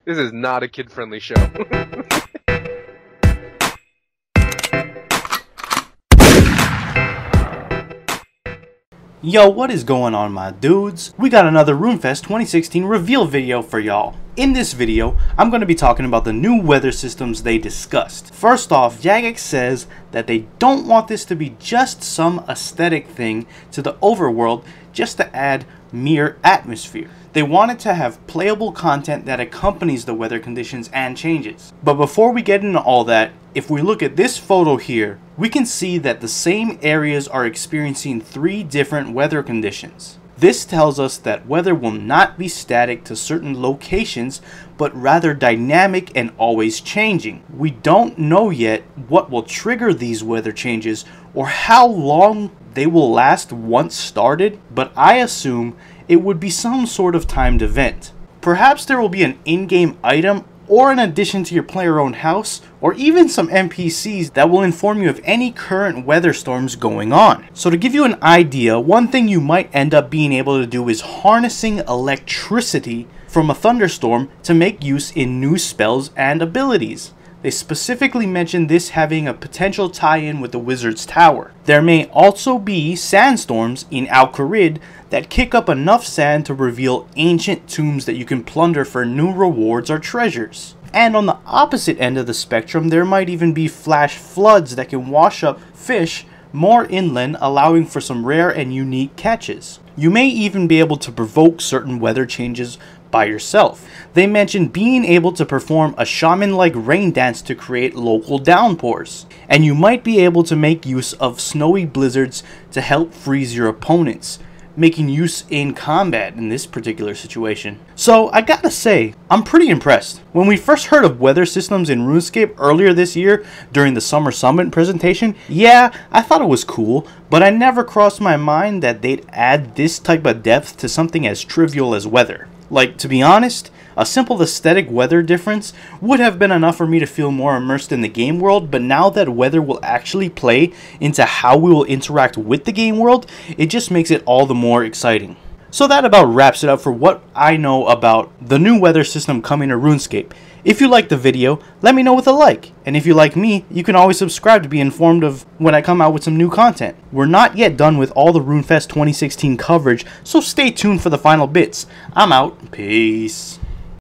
This is not a kid-friendly show. Yo, what is going on, my dudes? We got another RuneFest 2016 reveal video for y'all. In this video, I'm going to be talking about the new weather systems they discussed. First off, Jagex says that they don't want this to be just some aesthetic thing to the overworld just to add mere atmosphere. They wanted to have playable content that accompanies the weather conditions and changes. But before we get into all that, if we look at this photo here, we can see that the same areas are experiencing 3 different weather conditions. This tells us that weather will not be static to certain locations, but rather dynamic and always changing. We don't know yet what will trigger these weather changes or how long they will last once started, but I assume it would be some sort of timed event. Perhaps there will be an in-game item or an addition to your player-owned house, or even some NPCs that will inform you of any current weather storms going on. So to give you an idea, one thing you might end up being able to do is harnessing electricity from a thunderstorm to make use in new spells and abilities. They specifically mentioned this having a potential tie-in with the Wizard's Tower. There may also be sandstorms in Al-Kharid that kick up enough sand to reveal ancient tombs that you can plunder for new rewards or treasures. And on the opposite end of the spectrum, there might even be flash floods that can wash up fish more inland, allowing for some rare and unique catches. You may even be able to provoke certain weather changes by yourself. They mentioned being able to perform a shaman-like rain dance to create local downpours. And you might be able to make use of snowy blizzards to help freeze your opponents, making use in combat in this particular situation. So I gotta say, I'm pretty impressed. When we first heard of weather systems in RuneScape earlier this year during the Summer Summit presentation, yeah, I thought it was cool, but I never crossed my mind that they'd add this type of depth to something as trivial as weather. Like, to be honest, a simple aesthetic weather difference would have been enough for me to feel more immersed in the game world, but now that weather will actually play into how we will interact with the game world, it just makes it all the more exciting. So that about wraps it up for what I know about the new weather system coming to RuneScape. If you liked the video, let me know with a like. And if you like me, you can always subscribe to be informed of when I come out with some new content. We're not yet done with all the RuneFest 2016 coverage, so stay tuned for the final bits. I'm out. Peace.